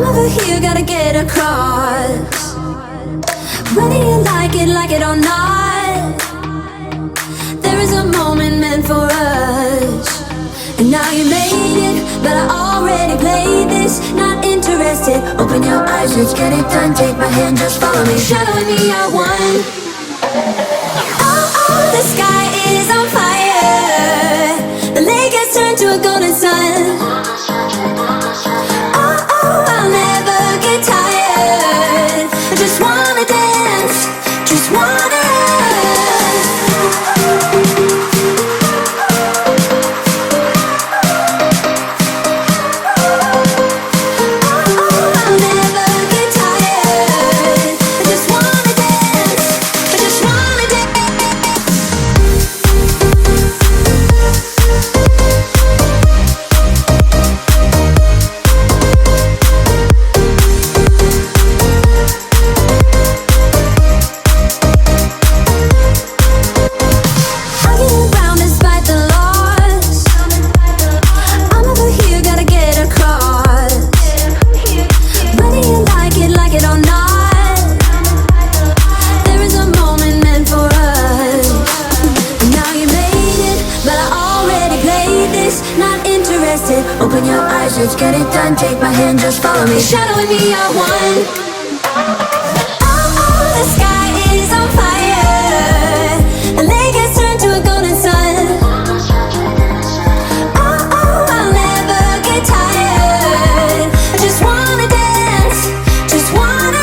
I'm over here, gotta get across. Whether you like it or not, there is a moment meant for us. And now you made it, but I already played this. Not interested, open your eyes, let's get it done. Take my hand, just follow me, shadowing me, I won. Oh, oh, the sky is on fire. The lake has turned to a golden sun. Oh, oh, I'll never get tired. I just wanna dance, just wanna. Open your eyes, let's get it done. Take my hand, just follow me, shadowing me, I won. Oh, oh, the sky is on fire. The lake has turned to a golden sun. Oh, oh, I'll never get tired. I just wanna dance, just wanna.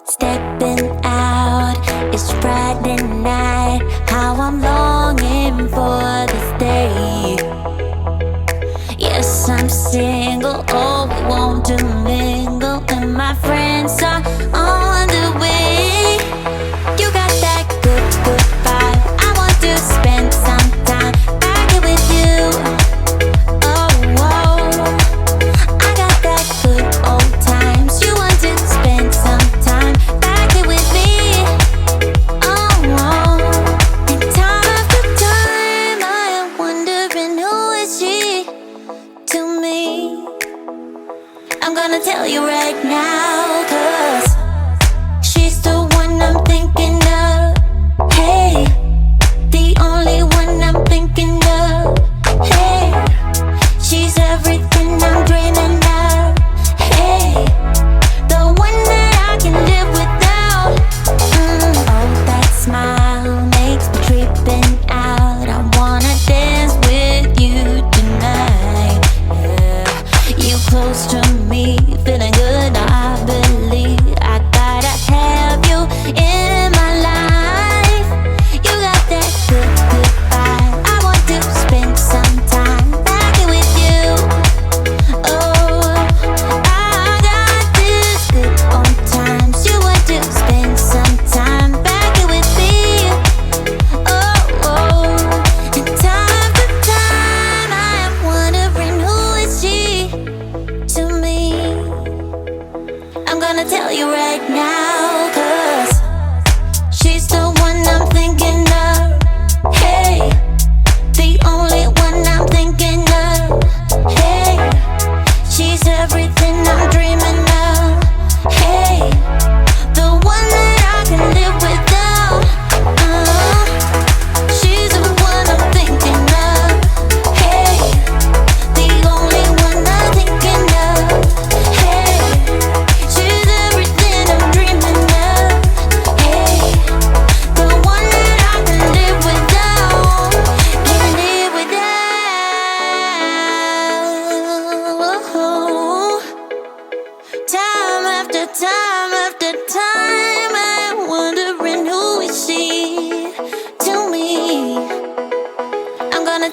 Stepping out, it's Friday night. How I'm longing for this day. Yes, I'm single, oh, we want to mingle, and my friends are on the way. You got that good, good vibe. I want to spend some time back here with you. Oh, whoa. I got that good old times. You want to spend some time back here with me. Oh, whoa. And time after time, I am wondering who is she to me. I'm gonna tell you right now, 'cause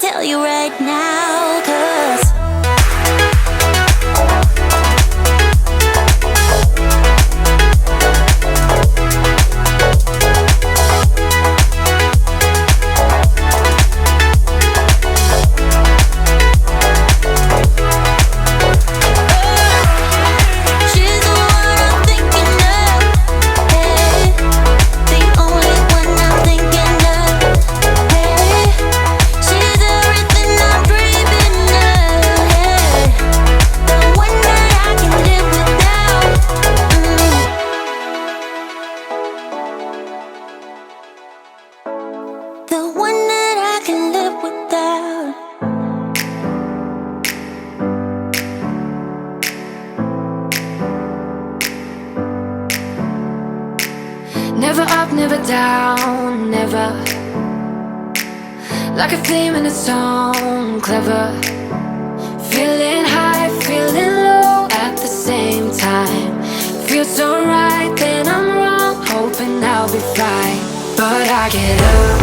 tell you right now, 'cause never up, never down, never. Like a theme in a song, clever. Feeling high, feeling low at the same time. Feels so right, then I'm wrong, hoping I'll be fine. But I get up,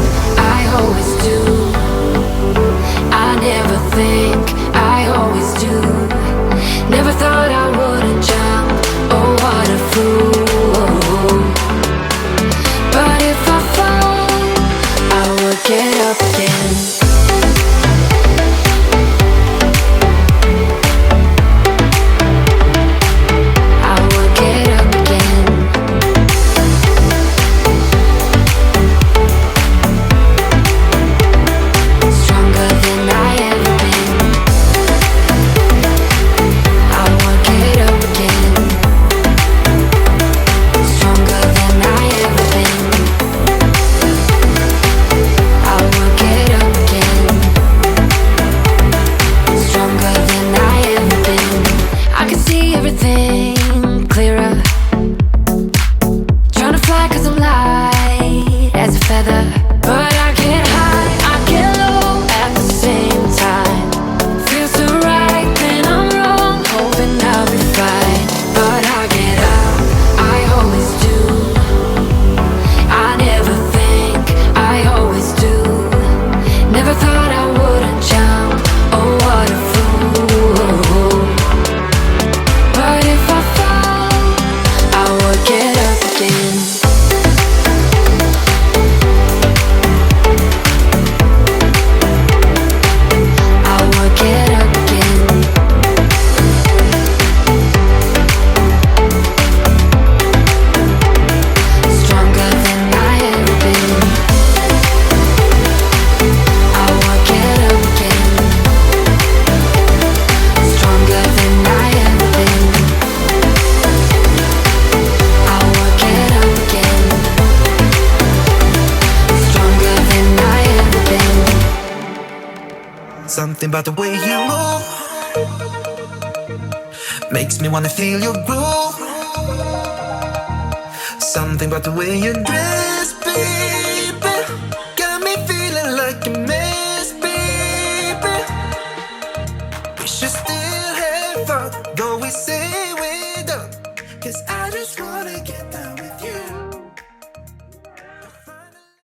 I always do. I never think, I always do. Never thought I wouldn't jump, oh what a fool. But if I fall, I will get up again. I will get up again. Stronger than I ever been. I will get up again. Stronger than I ever been. I will get up again. Stronger than I ever been. I can see everything clearer. Trying to fly 'cause I'm light as a feather. But I get high, I get low at the same time. Feels so right, then I'm wrong, hoping I'll be fine. But I get up, I always do. I never think, I always do. Never thought I wouldn't jump, oh what a fool. But if I fall, I will get up again. I will get up again. Stronger than I ever been. I will get up again. Stronger than I ever been. I will get up again. Stronger than I ever been. Something about the way you move makes me wanna feel your groove. Something about the way you dress, babe,